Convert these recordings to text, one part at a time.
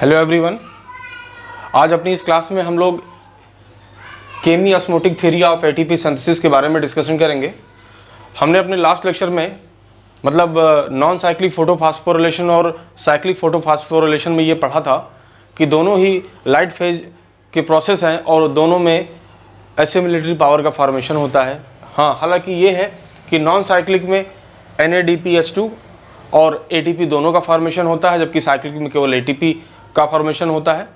Hello everyone, आज अपनी इस क्लास में हम लोग chemiosmotic theory of ATP synthesis के बारे में डिस्कशन करेंगे। हमने अपने लास्ट लेक्चर में मतलब नॉन साइक्लिक फोटोफॉस्फोरिलेशन और साइक्लिक फोटोफॉस्फोरिलेशन में ये पढ़ा था कि दोनों ही लाइट फेज के प्रोसेस हैं और दोनों में एसिमिलेटरी पावर का फॉर्मेशन होता है। हाँ, हालांकि ये है कि नॉन साइक्लिक में NADPH2 और ATP दोनों का फॉर्मेशन होता है, जबकि साइक्लिक में केवल ATP का फॉर्मेशन होता है।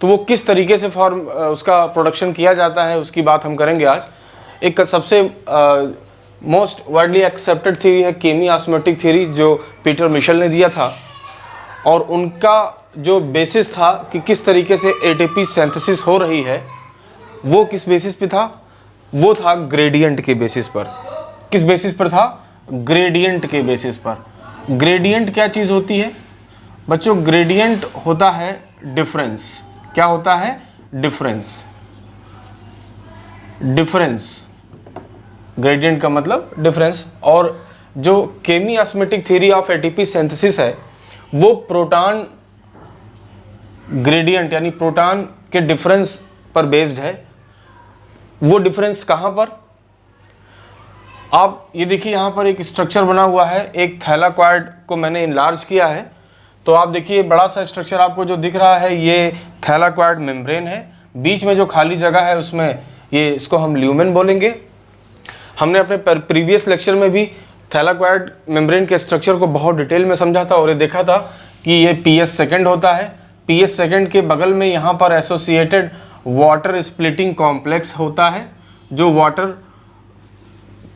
तो वो किस तरीके से उसका प्रोडक्शन किया जाता है उसकी बात हम करेंगे आज। एक सबसे मोस्ट वाइडली एक्सेप्टेड थ्योरी है केमी ऑस्मोटिक थ्योरी, जो पीटर मिशेल ने दिया था, और उनका जो बेसिस था कि किस तरीके से एटीपी सिंथेसिस हो रही है, वो किस बेसिस पे था? वो था ग्रेडियंट के बेसिस पर। किस बेसिस पर था? ग्रेडियंट के बेसिस पर। ग्रेडियंट क्या चीज़ होती है बच्चों? ग्रेडियंट होता है डिफरेंस। क्या होता है? डिफरेंस। डिफरेंस, ग्रेडियंट का मतलब डिफरेंस। और जो chemiosmotic theory of ATP synthesis है वो प्रोटॉन ग्रेडियंट यानी प्रोटॉन के डिफरेंस पर बेस्ड है। वो डिफरेंस कहाँ पर? आप ये देखिए, यहाँ पर एक स्ट्रक्चर बना हुआ है, एक थैलाक्वाइड को मैंने इनलार्ज किया है। तो आप देखिए बड़ा सा स्ट्रक्चर आपको जो दिख रहा है ये थैलाक्वाइड मेम्ब्रेन है। बीच में जो खाली जगह है उसमें ये इसको हम ल्यूमेन बोलेंगे। हमने अपने प्रीवियस लेक्चर में भी थैलाक्वाइड मेम्ब्रेन के स्ट्रक्चर को बहुत डिटेल में समझा था और ये देखा था कि ये PS सेकेंड होता है। PS सेकेंड के बगल में यहाँ पर एसोसिएटेड वाटर स्प्लिटिंग कॉम्प्लेक्स होता है, जो वाटर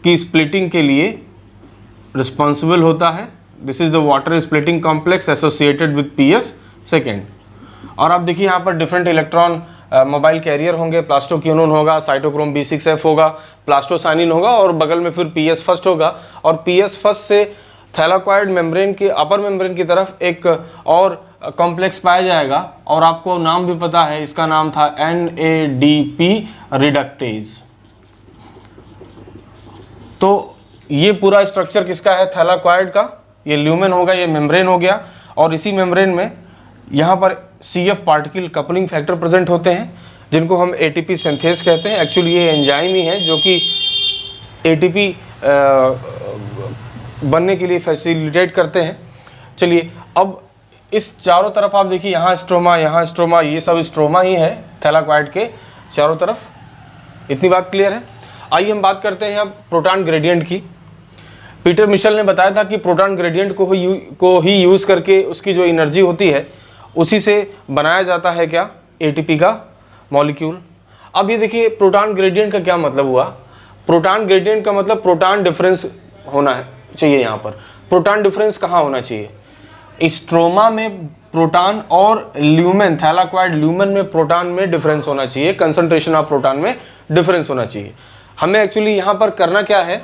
की स्प्लिटिंग के लिए रिस्पॉन्सिबल होता है। This is the water splitting complex associated with PS second. और आप देखिए यहाँ पर डिफरेंट इलेक्ट्रॉन मोबाइल कैरियर होंगे। प्लास्टोक्यूनोन होगा, साइटोक्रोम B6F होगा, प्लास्टोसाइनिन होगा और बगल में फिर PS फर्स्ट होगा। और PS फर्स्ट से थैलाक्वाइड मेम्ब्रेन के अपर मेम्ब्रेन की तरफ एक और कॉम्प्लेक्स पाया जाएगा और आपको नाम भी पता है, इसका नाम था NADP रिडक्टेज। तो ये पूरा स्ट्रक्चर किसका है? थैलाक्वाइड का। ये ल्यूमेन होगा, ये मेम्ब्रेन हो गया। और इसी मेम्ब्रेन में यहाँ पर CF particle coupling factor present होते हैं, जिनको हम ATP सिंथेस कहते हैं। एक्चुअली ये एंजाइम ही है जो कि ATP बनने के लिए फैसिलिटेट करते हैं। चलिए, अब इस चारों तरफ आप देखिए, यहाँ स्ट्रोमा, यहाँ स्ट्रोमा, ये सब स्ट्रोमा ही है थैलाक्वाइड के चारों तरफ। इतनी बात क्लियर है? आइए हम बात करते हैं अब प्रोटॉन ग्रेडियंट की। पीटर मिशेल ने बताया था कि प्रोटॉन ग्रेडियंट को ही यूज़ करके उसकी जो एनर्जी होती है उसी से बनाया जाता है क्या? ATP का मॉलिक्यूल। अब ये देखिए प्रोटॉन ग्रेडियंट का क्या मतलब हुआ? प्रोटॉन ग्रेडियंट का मतलब प्रोटॉन डिफरेंस होना चाहिए। यहाँ पर प्रोटॉन डिफरेंस कहाँ होना चाहिए? स्ट्रोमा में प्रोटॉन और ल्यूमेन, थैलाक्वाइड ल्यूमेन में प्रोटॉन में डिफरेंस होना चाहिए, कंसंट्रेशन ऑफ प्रोटॉन में डिफरेंस होना चाहिए। हमें एक्चुअली यहाँ पर करना क्या है,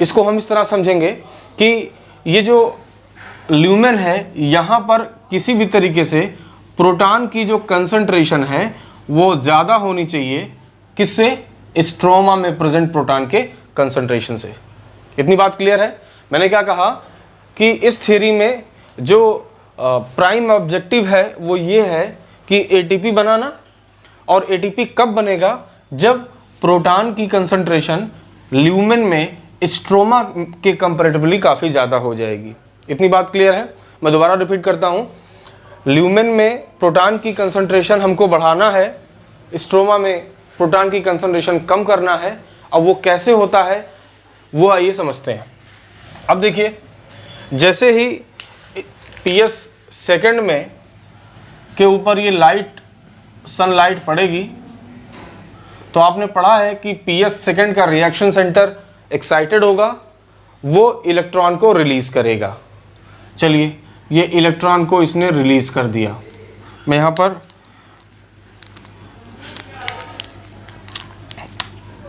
इसको हम इस तरह समझेंगे कि ये जो ल्यूमेन है यहाँ पर किसी भी तरीके से प्रोटॉन की जो कंसंट्रेशन है वो ज़्यादा होनी चाहिए। किससे? स्ट्रोमा में प्रेजेंट प्रोटॉन के कंसंट्रेशन से। इतनी बात क्लियर है? मैंने क्या कहा कि इस थ्योरी में जो प्राइम ऑब्जेक्टिव है वो ये है कि ATP बनाना। और ATP कब बनेगा? जब प्रोटॉन की कंसंट्रेशन ल्यूमेन में स्ट्रोमा के कंपैरेटिवली काफ़ी ज़्यादा हो जाएगी। इतनी बात क्लियर है? मैं दोबारा रिपीट करता हूँ, ल्यूमेन में प्रोटॉन की कंसंट्रेशन हमको बढ़ाना है, स्ट्रोमा में प्रोटॉन की कंसंट्रेशन कम करना है। अब वो कैसे होता है वो आइए समझते हैं। अब देखिए, जैसे ही PS सेकेंड में के ऊपर ये लाइट, सनलाइट पड़ेगी तो आपने पढ़ा है कि PS सेकेंड का रिएक्शन सेंटर एक्साइटेड होगा, वो इलेक्ट्रॉन को रिलीज करेगा। चलिए, ये इलेक्ट्रॉन को इसने रिलीज कर दिया। मैं यहाँ पर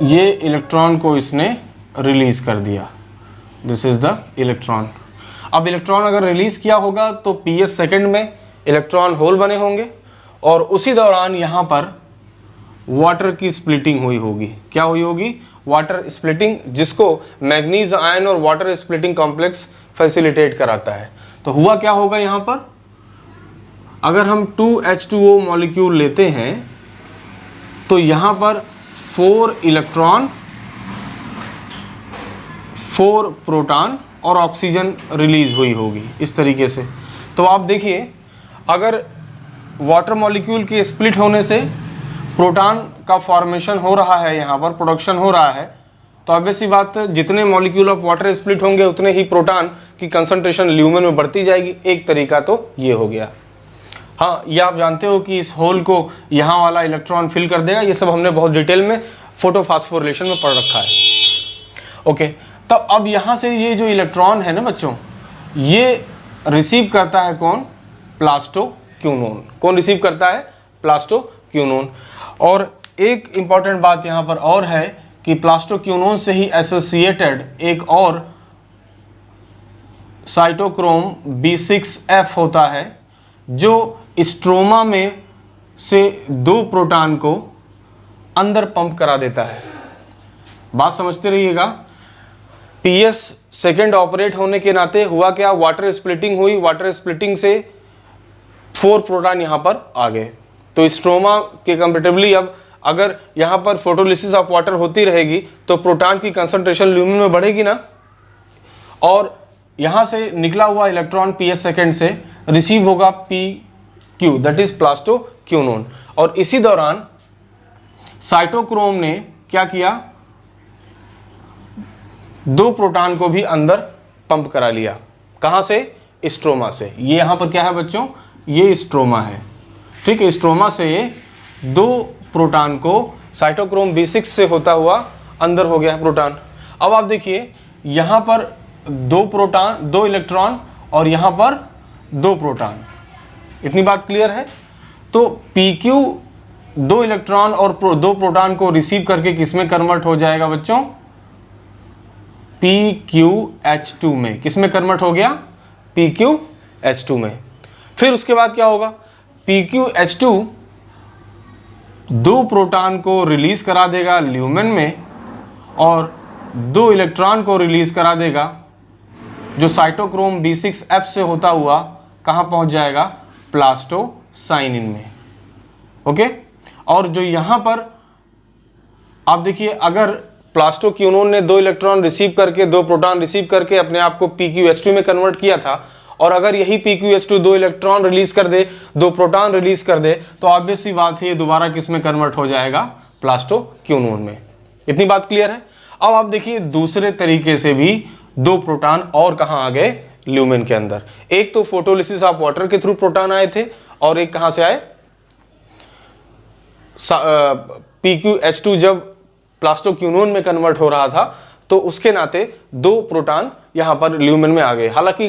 ये इलेक्ट्रॉन को इसने रिलीज कर दिया। This is the electron. अब इलेक्ट्रॉन अगर रिलीज किया होगा तो PS सेकेंड में इलेक्ट्रॉन होल बने होंगे और उसी दौरान यहाँ पर वाटर की स्प्लिटिंग हुई होगी। क्या हुई होगी? वाटर स्प्लिटिंग, जिसको मैग्नीज आयन और वाटर स्प्लिटिंग कॉम्प्लेक्स फैसिलिटेट कराता है। तो हुआ क्या होगा यहाँ पर? अगर हम 2H2O मॉलिक्यूल लेते हैं तो यहाँ पर 4 इलेक्ट्रॉन 4 प्रोटॉन और ऑक्सीजन रिलीज हुई होगी इस तरीके से। तो आप देखिए, अगर वाटर मॉलिक्यूल के स्प्लिट होने से प्रोटॉन का फॉर्मेशन हो रहा है, यहाँ पर प्रोडक्शन हो रहा है, तो ऑब्वियस सी बात, जितने मॉलिक्यूल ऑफ वाटर स्प्लिट होंगे उतने ही प्रोटॉन की कंसंट्रेशन ल्यूमेन में बढ़ती जाएगी। एक तरीका तो ये हो गया। हाँ, ये आप जानते हो कि इस होल को यहाँ वाला इलेक्ट्रॉन फिल कर देगा। ये सब हमने बहुत डिटेल में फोटोफॉस्फोरिलेशन में पढ़ रखा है। ओके, तो अब यहाँ से ये जो इलेक्ट्रॉन है ना बच्चों, ये रिसीव करता है कौन? प्लास्टोक्विनोन। कौन रिसीव करता है? प्लास्टोक्विनोन। और एक इम्पॉर्टेंट बात यहाँ पर और है कि प्लास्टोक्विनोन से ही एसोसिएटेड एक और साइटोक्रोम B6F होता है, जो स्ट्रोमा में से 2 प्रोटॉन को अंदर पंप करा देता है। बात समझते रहिएगा। PS सेकेंड ऑपरेट होने के नाते हुआ क्या? वाटर स्प्लिटिंग हुई। वाटर स्प्लिटिंग से 4 प्रोटॉन यहाँ पर आ गए। तो स्ट्रोमा के कंपेरेटिवली अब अगर यहाँ पर फोटोलिसिस ऑफ वाटर होती रहेगी तो प्रोटॉन की कंसंट्रेशन ल्यूमेन में बढ़ेगी ना, और यहाँ से निकला हुआ इलेक्ट्रॉन PS सेकेंड से रिसीव होगा PQ, दैट इज प्लास्टोक्विनोन। और इसी दौरान साइटोक्रोम ने क्या किया? 2 प्रोटॉन को भी अंदर पंप करा लिया। कहाँ से? स्ट्रोमा से। ये यहाँ पर क्या है बच्चों? ये स्ट्रोमा है। ठीक है, स्ट्रोमा से 2 प्रोटॉन को साइटोक्रोम B6 से होता हुआ अंदर हो गया प्रोटॉन। अब आप देखिए, यहाँ पर 2 प्रोटॉन 2 इलेक्ट्रॉन और यहाँ पर 2 प्रोटॉन। इतनी बात क्लियर है? तो PQ 2 इलेक्ट्रॉन और 2 प्रोटॉन को रिसीव करके किस में कन्वर्ट हो जाएगा बच्चों? PQH2 में। किस में कन्वर्ट हो गया? PQH2 में। फिर उसके बाद क्या होगा? PQH2 2 प्रोटॉन को रिलीज करा देगा ल्यूमेन में और 2 इलेक्ट्रॉन को रिलीज करा देगा, जो साइटोक्रोम B6F से होता हुआ कहाँ पहुंच जाएगा? प्लास्टोसाइनिन में। ओके, और जो यहाँ पर आप देखिए, अगर प्लास्टोक्विनोन ने 2 इलेक्ट्रॉन रिसीव करके 2 प्रोटॉन रिसीव करके अपने आप को PQH2 में कन्वर्ट किया था, और अगर यही PQH2 2 इलेक्ट्रॉन रिलीज कर दे, 2 प्रोटॉन रिलीज कर दे, तो ऑब्वियस सी बात है ये दोबारा किस में कन्वर्ट हो जाएगा? प्लास्टोक्विनोन में। इतनी बात क्लियर है? अब आप देखिए, दूसरे तरीके से भी 2 प्रोटॉन और कहाँ आ गए? ल्यूमेन के अंदर। एक तो फोटोलिसिस ऑफ वाटर के थ्रू प्रोटॉन आए थे, और एक कहाँ से आए? PQH2 जब प्लास्टोक्विनोन में कन्वर्ट हो रहा था तो उसके नाते 2 प्रोटॉन यहाँ पर ल्यूमेन में आ गए। हालांकि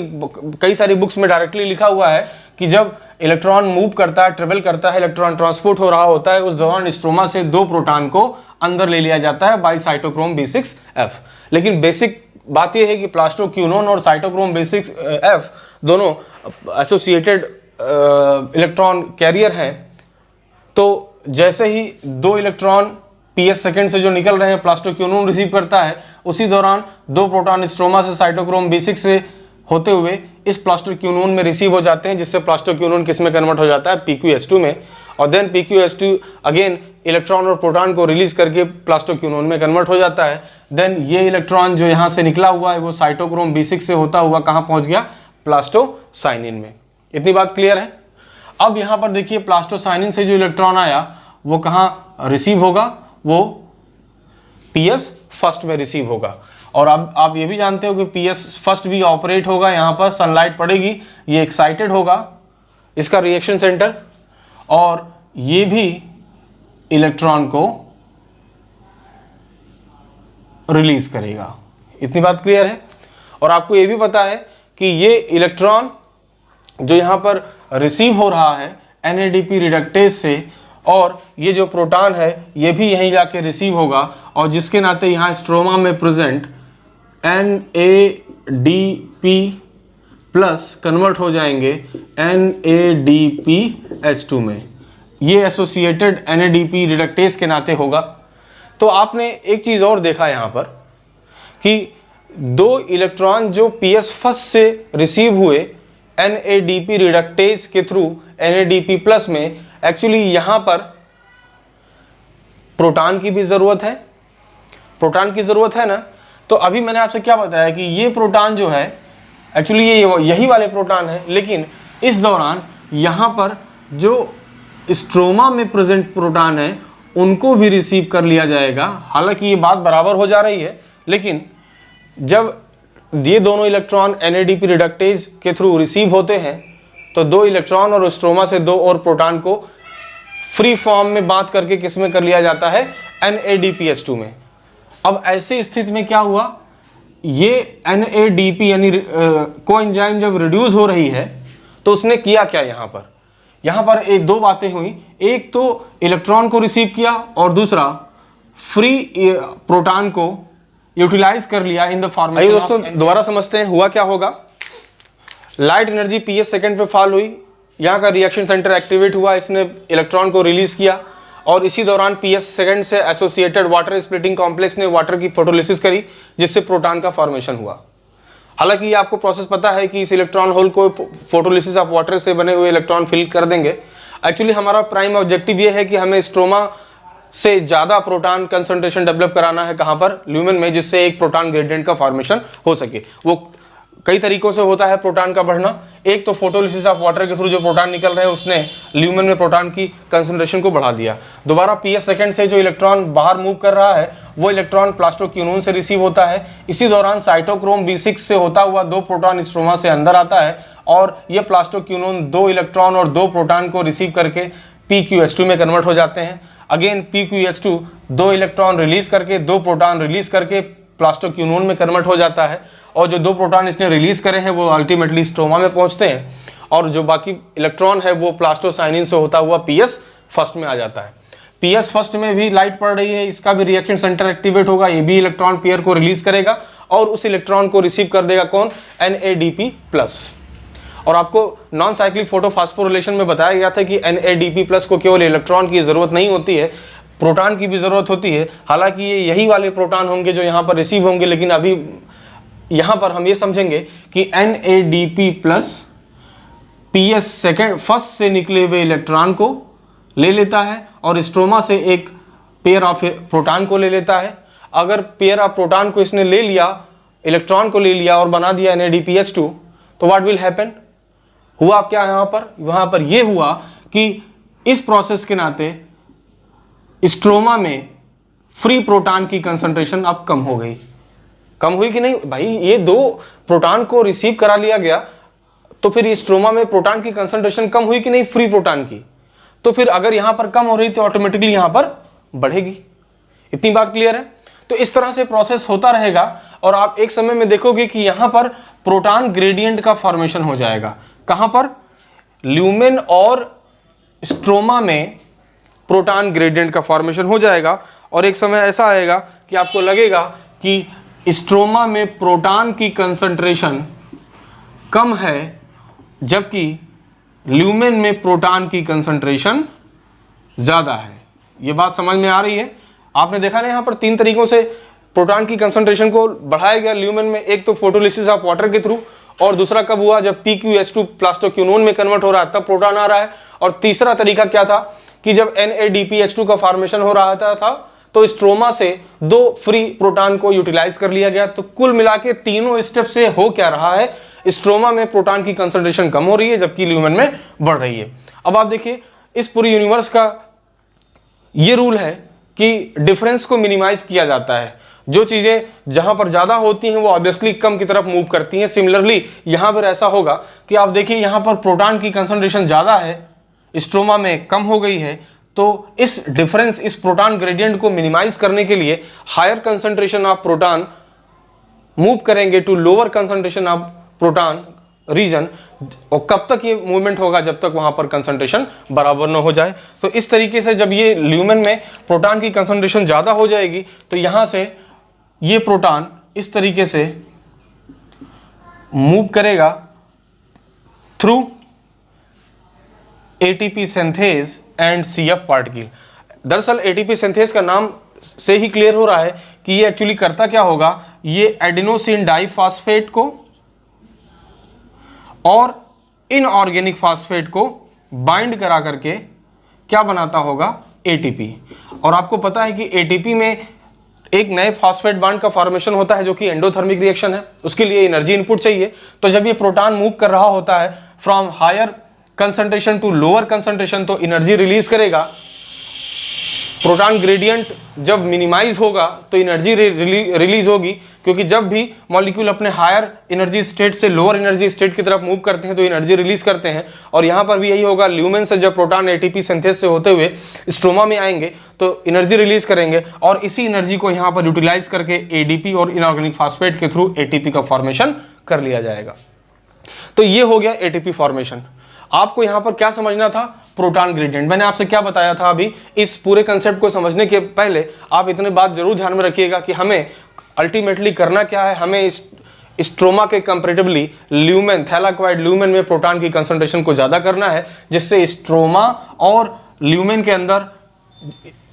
कई सारी बुक्स में डायरेक्टली लिखा हुआ है कि जब इलेक्ट्रॉन मूव करता है, ट्रेवल करता है, इलेक्ट्रॉन ट्रांसपोर्ट हो रहा होता है, उस दौरान स्ट्रोमा से 2 प्रोटॉन को अंदर ले लिया जाता है बाय साइटोक्रोम B6F। लेकिन बेसिक बात यह है कि प्लास्टोक्विनोन और साइटोक्रोम B6F दोनों एसोसिएटेड इलेक्ट्रॉन कैरियर हैं। तो जैसे ही 2 इलेक्ट्रॉन PS सेकेंड से जो निकल रहे हैं प्लास्टोक्विनोन रिसीव करता है, उसी दौरान 2 प्रोटॉन स्ट्रोमा से साइटोक्रोम B6 से होते हुए इस प्लास्टोक्विनोन में रिसीव हो जाते हैं, जिससे प्लास्टोक्विनोन किस में कन्वर्ट हो जाता है? PQH2 में। और देन PQH2 अगेन इलेक्ट्रॉन और प्रोटॉन को रिलीज करके प्लास्टोक्विनोन में कन्वर्ट हो जाता है। देन ये इलेक्ट्रॉन जो यहाँ से निकला हुआ है वो साइटोक्रोम B6 से होता हुआ कहाँ पहुँच गया? प्लास्टोसाइनिन में। इतनी बात क्लियर है? अब यहाँ पर देखिए, प्लास्टोसाइनिन से जो इलेक्ट्रॉन आया वो कहाँ रिसीव होगा? वो PS फर्स्ट में रिसीव होगा। और अब आप ये भी जानते हो कि PS फर्स्ट भी ऑपरेट होगा, यहाँ पर सनलाइट पड़ेगी, ये एक्साइटेड होगा इसका रिएक्शन सेंटर, और ये भी इलेक्ट्रॉन को रिलीज करेगा। इतनी बात क्लियर है? और आपको ये भी पता है कि ये इलेक्ट्रॉन जो यहाँ पर रिसीव हो रहा है NADP रिडक्टेज से, और ये जो प्रोटॉन है ये भी यहीं जाके रिसीव होगा, और जिसके नाते यहाँ स्ट्रोमा में प्रेजेंट NADP प्लस कन्वर्ट हो जाएंगे NADPH2 में। ये एसोसिएटेड NADP रिडक्टेज के नाते होगा। तो आपने एक चीज़ और देखा यहाँ पर कि 2 इलेक्ट्रॉन जो PS फर्स्ट से रिसीव हुए NADP रिडक्टेज के थ्रू NADP प्लस में एक्चुअली यहां पर प्रोटॉन की भी जरूरत है, प्रोटॉन की जरूरत है ना। तो अभी मैंने आपसे क्या बताया कि ये प्रोटॉन जो है एक्चुअली ये यही वाले प्रोटॉन है, लेकिन इस दौरान यहां पर जो स्ट्रोमा में प्रेजेंट प्रोटॉन है उनको भी रिसीव कर लिया जाएगा। हालांकि ये बात बराबर हो जा रही है, लेकिन जब ये दोनों इलेक्ट्रॉन NADP रिडक्टेज के थ्रू रिसीव होते हैं तो 2 इलेक्ट्रॉन और स्ट्रोमा से 2 और प्रोटॉन को फ्री फॉर्म में बात करके किस में कर लिया जाता है, NADPH2 में। अब ऐसी स्थिति में क्या हुआ, ये NADP यानी कोएंजाइम जब रिड्यूस हो रही है तो उसने किया क्या, यहाँ पर एक 2 बातें हुई। एक तो इलेक्ट्रॉन को रिसीव किया और दूसरा फ्री प्रोटॉन को यूटिलाइज कर लिया इन द फॉर्मेशन। दोस्तों दोबारा समझते हैं हुआ क्या होगा। लाइट एनर्जी PS सेकंड पे फॉल हुई, यहाँ का रिएक्शन सेंटर एक्टिवेट हुआ, इसने इलेक्ट्रॉन को रिलीज किया और इसी दौरान PS सेकंड से एसोसिएटेड वाटर स्प्लिटिंग कॉम्प्लेक्स ने वाटर की फोटोलिसिस करी, जिससे प्रोटॉन का फॉर्मेशन हुआ। हालांकि ये आपको प्रोसेस पता है कि इस इलेक्ट्रॉन होल को फोटोलिसिस ऑफ वाटर से बने हुए इलेक्ट्रॉन फिल कर देंगे। एक्चुअली हमारा प्राइम ऑब्जेक्टिव ये है कि हमें स्ट्रोमा से ज़्यादा प्रोटॉन कंसंट्रेशन डेवलप कराना है, कहाँ पर, ल्यूमेन में, जिससे एक प्रोटॉन ग्रेडियंट का फॉर्मेशन हो सके। वो कई तरीकों से होता है प्रोटॉन का बढ़ना। एक तो फोटोलिसिस ऑफ वाटर के थ्रू जो प्रोटॉन निकल रहे हैं उसने ल्यूमेन में प्रोटॉन की कंसंट्रेशन को बढ़ा दिया। दोबारा PS सेकंड से जो इलेक्ट्रॉन बाहर मूव कर रहा है वो इलेक्ट्रॉन प्लास्टोक्यूनोन से रिसीव होता है। इसी दौरान साइटोक्रोम B6 से होता हुआ 2 प्रोटॉन स्ट्रोमा से अंदर आता है और ये प्लास्टोक्यूनोन 2 इलेक्ट्रॉन और 2 प्रोटॉन को रिसीव करके PQH2 में कन्वर्ट हो जाते हैं। अगेन PQH2 2 इलेक्ट्रॉन रिलीज करके 2 प्रोटॉन रिलीज करके प्लास्टोक्यूनोन में कन्वर्ट हो जाता है और जो 2 प्रोटॉन इसने रिलीज करे हैं वो अल्टीमेटली स्ट्रोमा में पहुंचते हैं और जो बाकी इलेक्ट्रॉन है वो प्लास्टोसाइनिन से होता हुआ PS फर्स्ट में आ जाता है। PS फर्स्ट में भी लाइट पड़ रही है, इसका भी रिएक्शन सेंटर एक्टिवेट होगा, ये भी इलेक्ट्रॉन पेयर को रिलीज करेगा और उस इलेक्ट्रॉन को रिसीव कर देगा कौन, NADP प्लस। और आपको नॉन साइक्लिक फोटोफॉस्फोरिलेशन में बताया गया था कि NADP प्लस को केवल इलेक्ट्रॉन की जरूरत नहीं होती है, प्रोटॉन की भी जरूरत होती है। हालांकि ये यही वाले प्रोटॉन होंगे जो यहाँ पर रिसीव होंगे, लेकिन अभी यहाँ पर हम ये समझेंगे कि NADP plus PS second first से निकले हुए इलेक्ट्रॉन को ले लेता है और स्ट्रोमा से एक पेयर ऑफ प्रोटॉन को ले लेता है। अगर पेयर ऑफ प्रोटॉन को इसने ले लिया, इलेक्ट्रॉन को ले लिया और बना दिया NADPH2, तो व्हाट विल हैपन, हुआ क्या यहाँ पर ये हुआ कि इस प्रोसेस के नाते स्ट्रोमा में फ्री प्रोटॉन की कंसंट्रेशन अब कम हो गई। कम हुई कि नहीं भाई, ये 2 प्रोटॉन को रिसीव करा लिया गया तो फिर स्ट्रोमा में प्रोटॉन की कंसंट्रेशन कम हुई कि नहीं, फ्री प्रोटॉन की। तो फिर अगर यहां पर कम हो रही तो ऑटोमेटिकली यहां पर बढ़ेगी। इतनी बात क्लियर है। तो इस तरह से प्रोसेस होता रहेगा और आप एक समय में देखोगे कि यहां पर प्रोटॉन ग्रेडियंट का फॉर्मेशन हो जाएगा। कहां पर, ल्यूमेन और स्ट्रोमा में प्रोटॉन ग्रेडियंट का फॉर्मेशन हो जाएगा और एक समय ऐसा आएगा कि आपको लगेगा कि स्ट्रोमा में प्रोटॉन की कंसंट्रेशन कम है जबकि ल्यूमेन में प्रोटॉन की कंसंट्रेशन ज्यादा है। ये बात समझ में आ रही है। आपने देखा ना यहाँ पर 3 तरीकों से प्रोटॉन की कंसंट्रेशन को बढ़ाया गया ल्यूमेन में। एक तो फोटोलिसिस ऑफ वाटर के थ्रू, और दूसरा कब हुआ, जब PQH2 प्लास्टोक्यूनोन में कन्वर्ट हो रहा है तब प्रोटॉन आ रहा है। और तीसरा तरीका क्या था कि जब NADPH2 का फॉर्मेशन हो रहा था तो स्ट्रोमा से 2 फ्री प्रोटॉन को यूटिलाइज कर लिया गया। तो कुल मिला के तीनों स्टेप से हो क्या रहा है, स्ट्रोमा में प्रोटॉन की कंसंट्रेशन कम हो रही है जबकि ल्यूमेन में बढ़ रही है। अब आप देखिए इस पूरी यूनिवर्स का ये रूल है कि डिफरेंस को मिनिमाइज किया जाता है। जो चीजें जहां पर ज्यादा होती हैं वो ऑब्वियसली कम की तरफ मूव करती हैं। सिमिलरली यहां पर ऐसा होगा कि आप देखिए यहां पर प्रोटॉन की कंसंट्रेशन ज्यादा है, स्ट्रोमा में कम हो गई है। तो इस डिफरेंस, इस प्रोटॉन ग्रेडियंट को मिनिमाइज करने के लिए higher concentration of proton move करेंगे to lower concentration of proton region. और कब तक ये मूवमेंट होगा, जब तक वहां पर कंसंट्रेशन बराबर न हो जाए। तो इस तरीके से जब ये ल्यूमेन में प्रोटॉन की कंसंट्रेशन ज्यादा हो जाएगी तो यहां से ये प्रोटॉन इस तरीके से मूव करेगा through ATP synthase and CF particle. दरअसल ATP सिंथेज का नाम से ही क्लियर हो रहा है कि ये एक्चुअली करता क्या होगा, ये एडिनोसिन डाइफॉस्फेट को और इनऑर्गेनिक फास्फेट को बाइंड करा करके क्या बनाता होगा, एटीपी। और आपको पता है कि एटीपी में एक नए फॉस्फेट बॉन्ड का फॉर्मेशन होता है जो कि एंडोथर्मिक रिएक्शन है, उसके लिए एनर्जी इनपुट चाहिए। तो जब ये प्रोटॉन मूव कर रहा होता है from higher concentration to lower concentration, तो एनर्जी रिलीज करेगा। प्रोटॉन ग्रेडियंट जब मिनिमाइज होगा तो एनर्जी रिलीज होगी, क्योंकि जब भी मॉलिक्यूल अपने हायर एनर्जी स्टेट से लोअर एनर्जी स्टेट की तरफ मूव करते हैं तो एनर्जी रिलीज करते हैं। और यहाँ पर भी यही होगा, ल्यूमेन से जब प्रोटॉन एटीपी सिंथेसिस से होते हुए स्ट्रोमा में आएंगे तो एनर्जी रिलीज करेंगे, और इसी एनर्जी को यहाँ पर यूटिलाइज करके एडीपी और इनऑर्गेनिक फास्फेट के थ्रू एटीपी का फॉर्मेशन कर लिया जाएगा। तो ये हो गया एटीपी फॉर्मेशन। आपको यहां पर क्या समझना था, प्रोटॉन ग्रेडियंट। मैंने आपसे क्या बताया था अभी, इस पूरे कंसेप्ट को समझने के पहले आप इतने बात जरूर ध्यान में रखिएगा कि हमें अल्टीमेटली करना क्या है। हमें स्ट्रोमा के कंपैरेटिवली ल्यूमेन, थैलाक्वाइड ल्यूमेन में प्रोटॉन की कंसंट्रेशन को ज्यादा करना है, जिससे स्ट्रोमा और ल्यूमेन के अंदर,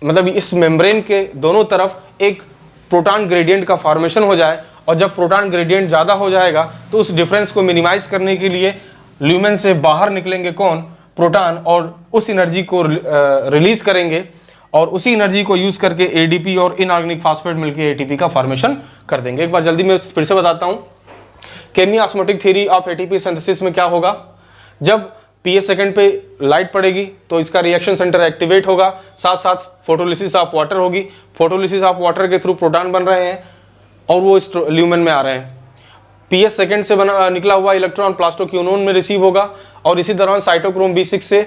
मतलब इस मेम्ब्रेन के दोनों तरफ एक प्रोटॉन ग्रेडियंट का फॉर्मेशन हो जाए। और जब प्रोटॉन ग्रेडियंट ज्यादा हो जाएगा तो उस डिफरेंस को मिनिमाइज करने के लिए ल्यूमेन से बाहर निकलेंगे कौन, प्रोटॉन, और उस एनर्जी को रिलीज करेंगे, और उसी एनर्जी को यूज करके एडीपी और इनऑर्गेनिक फास्फेट मिलकर एटीपी का फॉर्मेशन कर देंगे। एक बार जल्दी मैं फिर से बताता हूं, केमियोस्मोटिक थ्योरी ऑफ एटीपी सिंथेसिस में क्या होगा, जब पीएस सेकंड पे लाइट पड़ेगी तो इसका रिएक्शन सेंटर एक्टिवेट होगा, साथ साथ फोटोलिसिस ऑफ वाटर होगी। फोटोलिसिस ऑफ वाटर के थ्रू प्रोटॉन बन रहे हैं और वो ल्यूमेन में आ रहे हैं। पीएस सेकंड से निकला हुआ इलेक्ट्रॉन प्लास्टोक्यूनोन में रिसीव होगा, और इसी दौरान साइटोक्रोम B6 से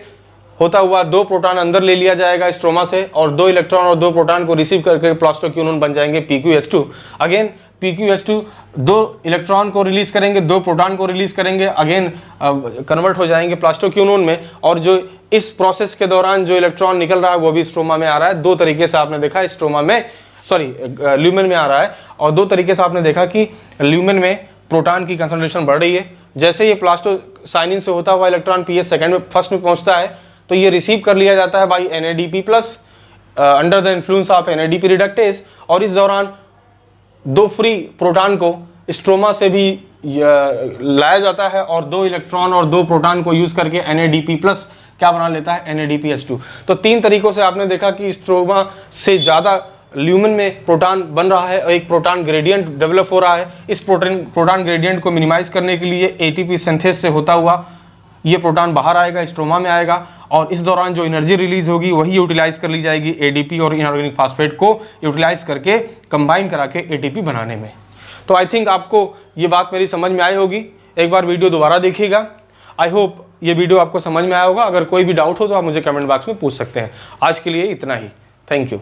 होता हुआ 2 प्रोटॉन अंदर ले लिया जाएगा स्ट्रोमा से, और 2 इलेक्ट्रॉन और 2 प्रोटॉन को रिसीव करके प्लास्टोक्यूनोन बन जाएंगे PQH2। अगेन PQH2 2 इलेक्ट्रॉन को रिलीज करेंगे, 2 प्रोटॉन को रिलीज करेंगे, अगेन कन्वर्ट हो जाएंगे प्लास्टोक्यूनोन में। और जो इस प्रोसेस के दौरान जो इलेक्ट्रॉन निकल रहा है वो भी स्ट्रोमा में आ रहा है। 2 तरीके से आपने देखा स्ट्रोमा में, ल्यूमेन में आ रहा है, और 2 तरीके से आपने देखा कि ल्यूमेन में प्रोटॉन की कंसंट्रेशन बढ़ रही है। जैसे ये प्लास्टोसाइनिन से होता हुआ इलेक्ट्रॉन पीएस सेकंड में फर्स्ट में पहुंचता है तो ये रिसीव कर लिया जाता है by NADP+ under the influence of NADP reductase, और इस दौरान 2 फ्री प्रोटॉन को स्ट्रोमा से भी लाया जाता है, और 2 इलेक्ट्रॉन और 2 प्रोटॉन को यूज करके NADP+ क्या बना लेता है, NADPH2। तो 3 तरीकों से आपने देखा कि स्ट्रोमा से ज्यादा ल्यूमेन में प्रोटॉन बन रहा है और एक प्रोटॉन ग्रेडियंट डेवलप हो रहा है। इस प्रोटॉन ग्रेडियंट को मिनिमाइज करने के लिए एटीपी सिंथेसिस से होता हुआ ये प्रोटॉन बाहर आएगा, स्ट्रोमा में आएगा, और इस दौरान जो एनर्जी रिलीज होगी वही यूटिलाइज कर ली जाएगी एडीपी और इनऑर्गेनिक फास्फेट को यूटिलाइज करके कंबाइन करा के एटीपी बनाने में। तो आई थिंक आपको ये बात मेरी समझ में आई होगी। एक बार वीडियो दोबारा देखिएगा। आई होप ये वीडियो आपको समझ में आया होगा। अगर कोई भी डाउट हो तो आप मुझे कमेंट बॉक्स में पूछ सकते हैं। आज के लिए इतना ही। Thank you.